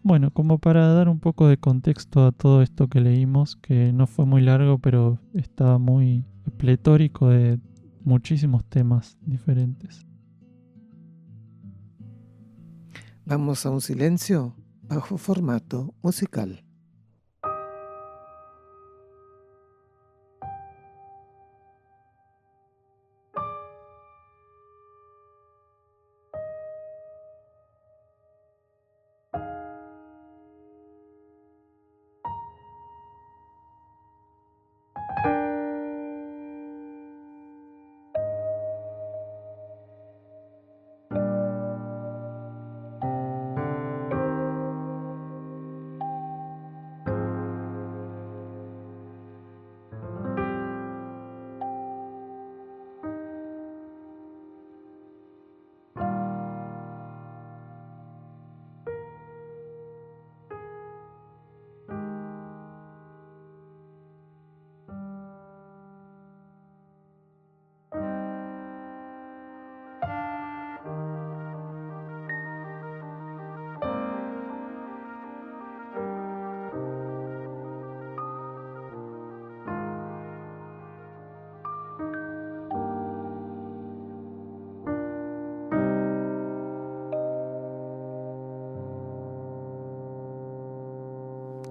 Bueno, como para dar un poco de contexto a todo esto que leímos, que no fue muy largo, pero estaba muy pletórico de muchísimos temas diferentes. Vamos a un silencio bajo formato musical.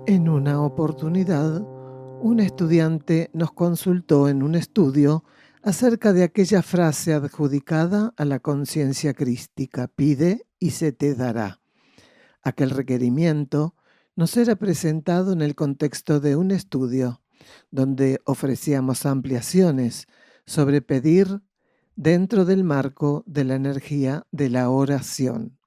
En una oportunidad, un estudiante nos consultó en un estudio acerca de aquella frase adjudicada a la conciencia crística: pide y se te dará. Aquel requerimiento nos era presentado en el contexto de un estudio donde ofrecíamos ampliaciones sobre pedir dentro del marco de la energía de la oración.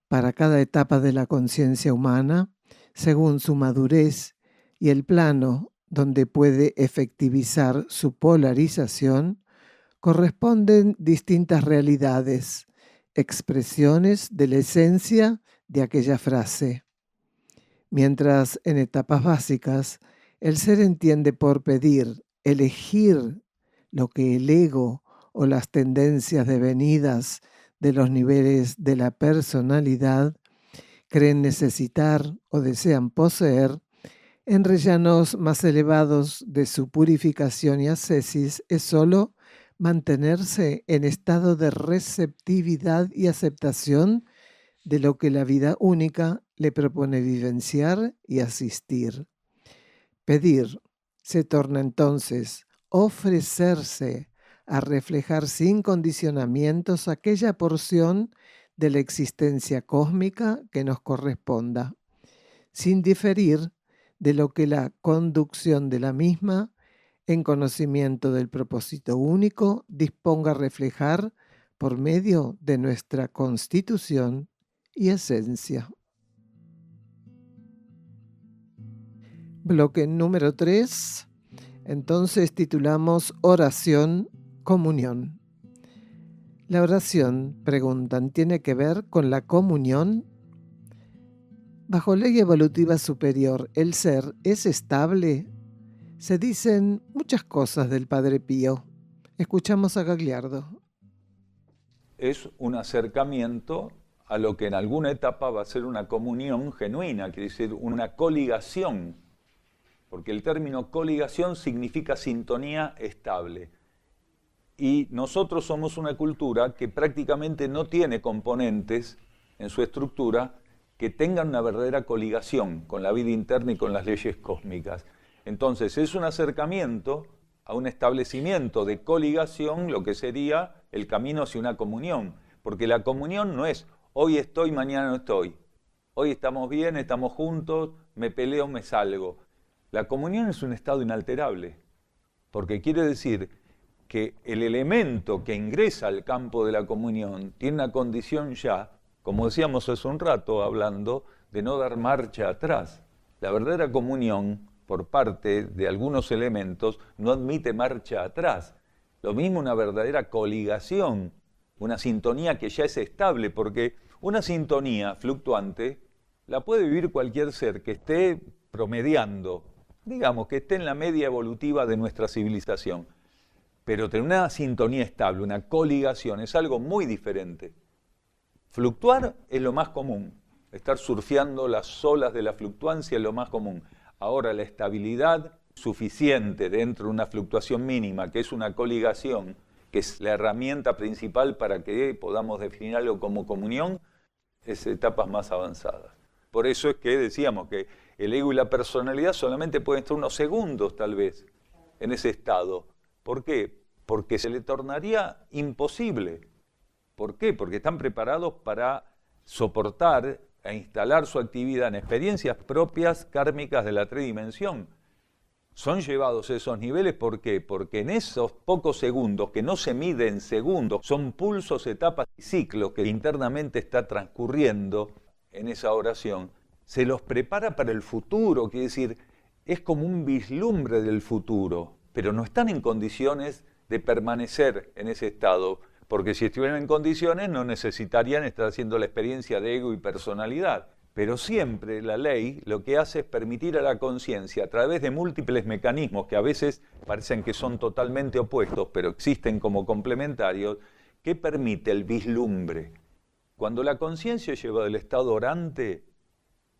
Para cada etapa de la conciencia humana, según su madurez y el plano donde puede efectivizar su polarización, corresponden distintas realidades, expresiones de la esencia de aquella frase. Mientras en etapas básicas el ser entiende por pedir, elegir lo que el ego o las tendencias devenidas de los niveles de la personalidad creen necesitar o desean poseer, en rellanos más elevados de su purificación y ascesis es sólo mantenerse en estado de receptividad y aceptación de lo que la vida única le propone vivenciar y asistir. Pedir se torna entonces ofrecerse a reflejar sin condicionamientos aquella porción de la existencia cósmica que nos corresponda, sin diferir de lo que la conducción de la misma, en conocimiento del propósito único, disponga a reflejar por medio de nuestra constitución y esencia. Bloque número 3. Entonces titulamos Oración, Comunión. La oración, preguntan, ¿tiene que ver con la comunión? Bajo ley evolutiva superior, ¿el ser es estable? Se dicen muchas cosas del Padre Pío. Escuchamos a Gagliardo. Es un acercamiento a lo que en alguna etapa va a ser una comunión genuina, quiere decir una coligación, porque el término coligación significa sintonía estable. Y nosotros somos una cultura que prácticamente no tiene componentes en su estructura que tengan una verdadera coligación con la vida interna y con las leyes cósmicas. Entonces es un acercamiento a un establecimiento de coligación, lo que sería el camino hacia una comunión. Porque la comunión no es hoy estoy, mañana no estoy. Hoy estamos bien, estamos juntos, me peleo, me salgo. La comunión es un estado inalterable, porque quiere decir que el elemento que ingresa al campo de la comunión tiene una condición ya, como decíamos hace un rato hablando, de no dar marcha atrás. La verdadera comunión, por parte de algunos elementos, no admite marcha atrás. Lo mismo una verdadera coligación, una sintonía que ya es estable, porque una sintonía fluctuante la puede vivir cualquier ser que esté promediando, digamos, que esté en la media evolutiva de nuestra civilización. Pero tener una sintonía estable, una coligación, es algo muy diferente. Fluctuar es lo más común, estar surfeando las olas de la fluctuancia es lo más común. Ahora, la estabilidad suficiente dentro de una fluctuación mínima, que es una coligación, que es la herramienta principal para que podamos definir algo como comunión, es etapas más avanzadas. Por eso es que decíamos que el ego y la personalidad solamente pueden estar unos segundos, tal vez, en ese estado. ¿Por qué? Porque se le tornaría imposible. ¿Por qué? Porque están preparados para soportar e instalar su actividad en experiencias propias kármicas de la tridimensión. Son llevados a esos niveles, ¿por qué? Porque en esos pocos segundos, que no se miden segundos, son pulsos, etapas y ciclos que internamente está transcurriendo en esa oración, se los prepara para el futuro, quiere decir, es como un vislumbre del futuro, pero no están en condiciones de permanecer en ese estado, porque si estuvieran en condiciones no necesitarían estar haciendo la experiencia de ego y personalidad. Pero siempre la ley lo que hace es permitir a la conciencia, a través de múltiples mecanismos que a veces parecen que son totalmente opuestos, pero existen como complementarios, que permite el vislumbre. Cuando la conciencia lleva del estado orante,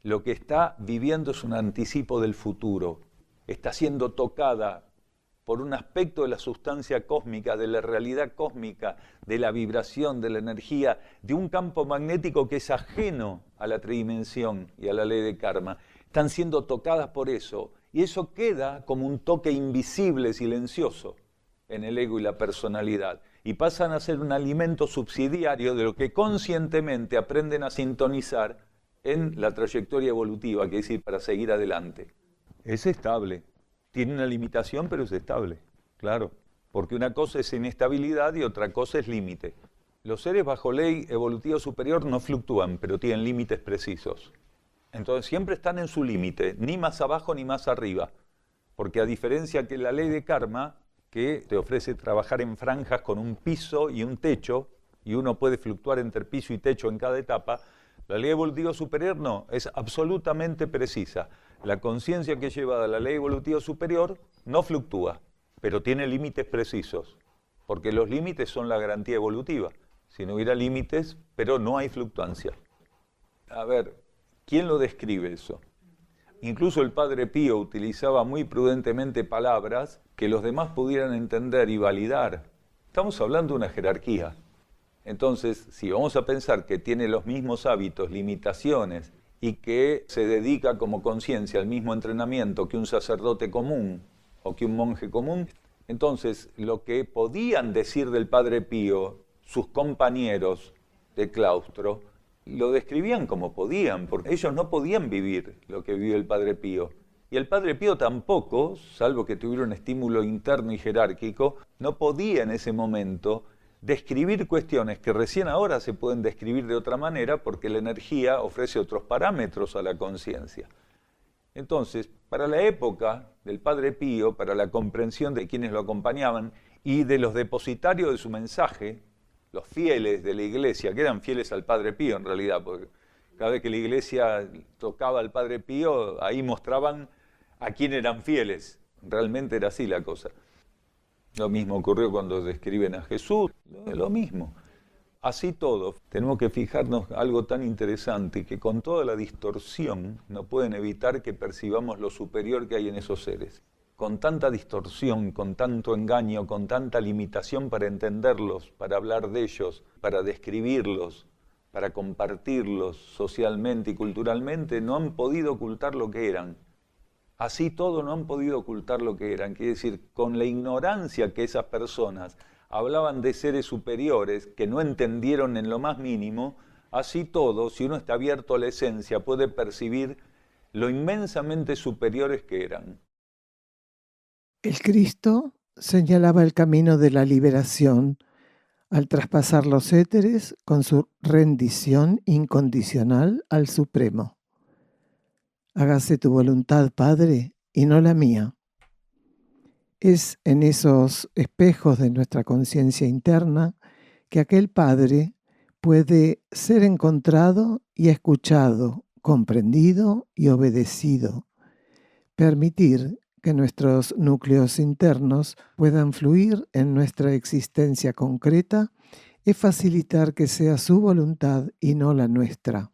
lo que está viviendo es un anticipo del futuro. Está siendo tocada por un aspecto de la sustancia cósmica, de la realidad cósmica, de la vibración, de la energía, de un campo magnético que es ajeno a la tridimensión y a la ley de karma. Están siendo tocadas por eso, y eso queda como un toque invisible, silencioso, en el ego y la personalidad, y pasan a ser un alimento subsidiario de lo que conscientemente aprenden a sintonizar en la trayectoria evolutiva, que es decir, para seguir adelante. Es estable, tiene una limitación, pero es estable, claro, porque una cosa es inestabilidad y otra cosa es límite. Los seres bajo ley evolutiva superior no fluctúan, pero tienen límites precisos. Entonces siempre están en su límite, ni más abajo ni más arriba, porque a diferencia que la ley de karma, que te ofrece trabajar en franjas con un piso y un techo, y uno puede fluctuar entre piso y techo en cada etapa, la ley evolutiva superior no, es absolutamente precisa. La conciencia que lleva a la ley evolutiva superior no fluctúa, pero tiene límites precisos, porque los límites son la garantía evolutiva. Si no hubiera límites, pero no hay fluctuancia. A ver, ¿quién lo describe eso? Incluso el Padre Pío utilizaba muy prudentemente palabras que los demás pudieran entender y validar. Estamos hablando de una jerarquía. Entonces, si vamos a pensar que tiene los mismos hábitos, limitaciones, y que se dedica como conciencia al mismo entrenamiento que un sacerdote común o que un monje común, entonces lo que podían decir del Padre Pío sus compañeros de claustro, lo describían como podían, porque ellos no podían vivir lo que vivió el Padre Pío. Y el Padre Pío tampoco, salvo que tuviera un estímulo interno y jerárquico, no podía en ese momento describir cuestiones que recién ahora se pueden describir de otra manera porque la energía ofrece otros parámetros a la conciencia. Entonces, para la época del Padre Pío, para la comprensión de quienes lo acompañaban y de los depositarios de su mensaje, los fieles de la iglesia, que eran fieles al Padre Pío en realidad, porque cada vez que la iglesia tocaba al Padre Pío, ahí mostraban a quién eran fieles. Realmente era así la cosa. Lo mismo ocurrió cuando describen a Jesús, lo mismo. Así todo, tenemos que fijarnos algo tan interesante, que con toda la distorsión no pueden evitar que percibamos lo superior que hay en esos seres. Con tanta distorsión, con tanto engaño, con tanta limitación para entenderlos, para hablar de ellos, para describirlos, para compartirlos socialmente y culturalmente, no han podido ocultar lo que eran. Así todo no han podido ocultar lo que eran. Quiere decir, con la ignorancia que esas personas hablaban de seres superiores que no entendieron en lo más mínimo, así todo, si uno está abierto a la esencia, puede percibir lo inmensamente superiores que eran. El Cristo señalaba el camino de la liberación al traspasar los éteres con su rendición incondicional al Supremo. Hágase tu voluntad, Padre, y no la mía. Es en esos espejos de nuestra conciencia interna que aquel Padre puede ser encontrado y escuchado, comprendido y obedecido. Permitir que nuestros núcleos internos puedan fluir en nuestra existencia concreta es facilitar que sea su voluntad y no la nuestra.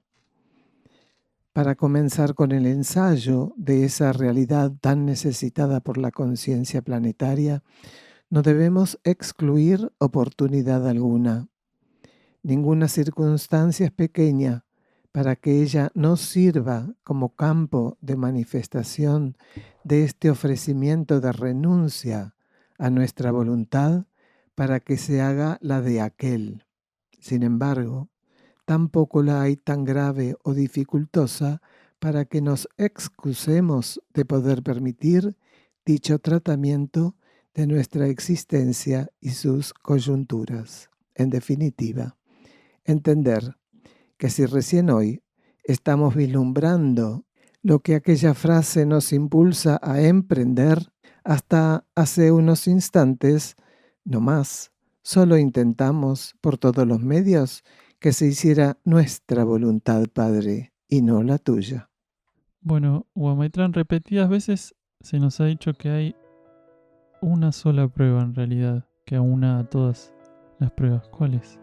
Para comenzar con el ensayo de esa realidad tan necesitada por la conciencia planetaria, no debemos excluir oportunidad alguna. Ninguna circunstancia es pequeña para que ella no sirva como campo de manifestación de este ofrecimiento de renuncia a nuestra voluntad para que se haga la de aquel. Sin embargo, tampoco la hay tan grave o dificultosa para que nos excusemos de poder permitir dicho tratamiento de nuestra existencia y sus coyunturas. En definitiva, entender que si recién hoy estamos vislumbrando lo que aquella frase nos impulsa a emprender, hasta hace unos instantes, no más, solo intentamos por todos los medios que se hiciera nuestra voluntad, Padre, y no la tuya. Bueno, Huamaitran, repetidas veces se nos ha dicho que hay una sola prueba en realidad, que aúna a todas las pruebas. ¿Cuál es?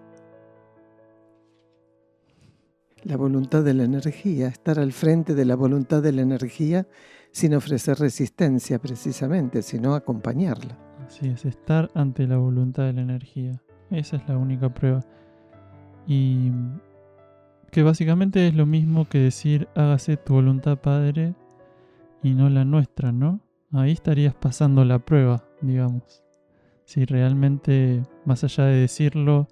La voluntad de la energía, estar al frente de la voluntad de la energía sin ofrecer resistencia precisamente, sino acompañarla. Así es, estar ante la voluntad de la energía. Esa es la única prueba. Y que básicamente es lo mismo que decir hágase tu voluntad, Padre, y no la nuestra, ¿no? Ahí estarías pasando la prueba, digamos. si realmente, más allá de decirlo,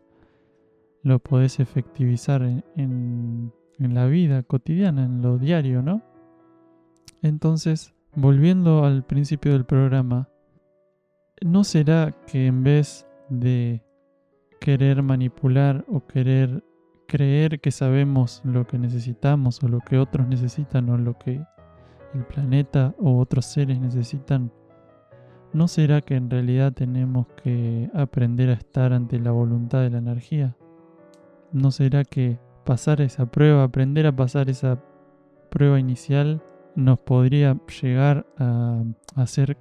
lo podés efectivizar en la vida cotidiana, en lo diario, ¿no? Entonces, volviendo al principio del programa, ¿no será que en vez de querer manipular o querer creer que sabemos lo que necesitamos o lo que otros necesitan o lo que el planeta o otros seres necesitan, ¿no será que en realidad tenemos que aprender a estar ante la voluntad de la energía? ¿No será que pasar esa prueba, aprender a pasar esa prueba inicial, nos podría llegar a hacer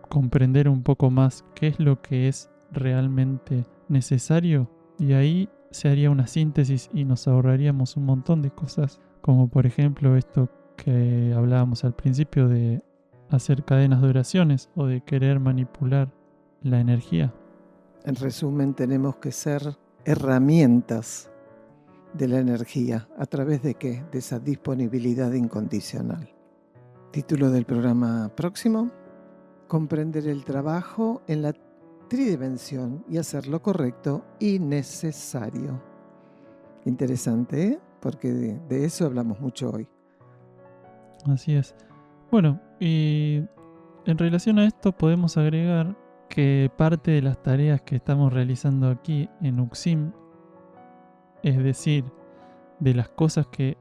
comprender un poco más qué es lo que es realmente necesario? Y ahí se haría una síntesis y nos ahorraríamos un montón de cosas, como por ejemplo esto que hablábamos al principio de hacer cadenas de oraciones o de querer manipular la energía. En resumen, tenemos que ser herramientas de la energía. ¿A través de qué? De esa disponibilidad incondicional. Título del programa próximo: comprender el trabajo en la tridimensión y hacer lo correcto y necesario. Interesante, ¿eh? Porque de eso hablamos mucho hoy. Así es. Bueno, y en relación a esto podemos agregar que parte de las tareas que estamos realizando aquí en UXIM, es decir, de las cosas que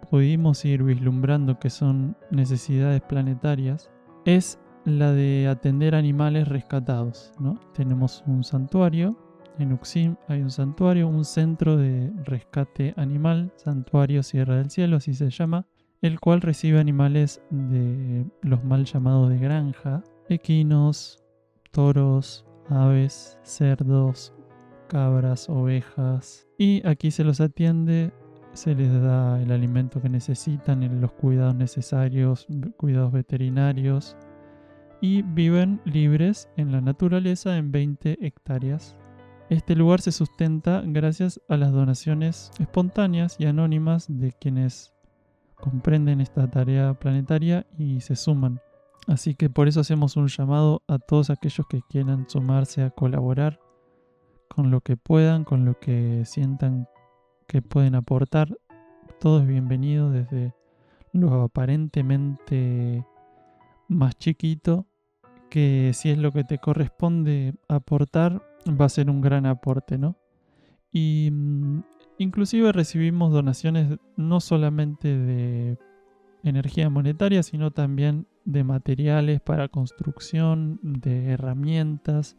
pudimos ir vislumbrando que son necesidades planetarias, es la de atender animales rescatados, ¿no? Tenemos un santuario, en UXIM hay un santuario, un centro de rescate animal, Santuario Sierra del Cielo, así se llama, el cual recibe animales de los mal llamados de granja, equinos, toros, aves, cerdos, cabras, ovejas, y aquí se los atiende, se les da el alimento que necesitan, los cuidados necesarios, cuidados veterinarios, y viven libres en la naturaleza en 20 hectáreas. Este lugar se sustenta gracias a las donaciones espontáneas y anónimas de quienes comprenden esta tarea planetaria y se suman. Así que por eso hacemos un llamado a todos aquellos que quieran sumarse a colaborar con lo que puedan, con lo que sientan que pueden aportar. Todo es bienvenido, desde lo aparentemente más chiquito, que si es lo que te corresponde aportar, va a ser un gran aporte, ¿no? Y inclusive recibimos donaciones no solamente de energía monetaria, sino también de materiales para construcción, de herramientas,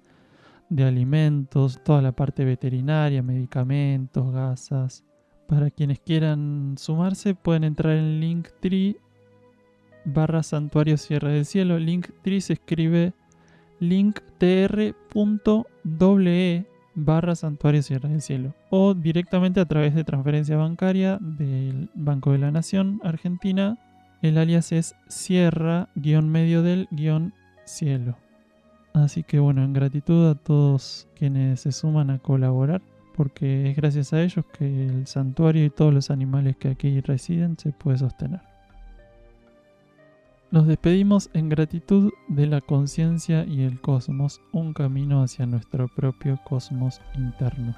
de alimentos, toda la parte veterinaria, medicamentos, gasas. Para quienes quieran sumarse pueden entrar en Linktree/Santuario Sierra del Cielo. Linktree se escribe linktr.ee/Santuario Sierra del Cielo, o directamente a través de transferencia bancaria del Banco de la Nación Argentina. El alias es Sierra-medio-del-cielo. Así que bueno, en gratitud a todos quienes se suman a colaborar, porque es gracias a ellos que el santuario y todos los animales que aquí residen se puede sostener. Nos despedimos en gratitud de la conciencia y el cosmos, un camino hacia nuestro propio cosmos interno.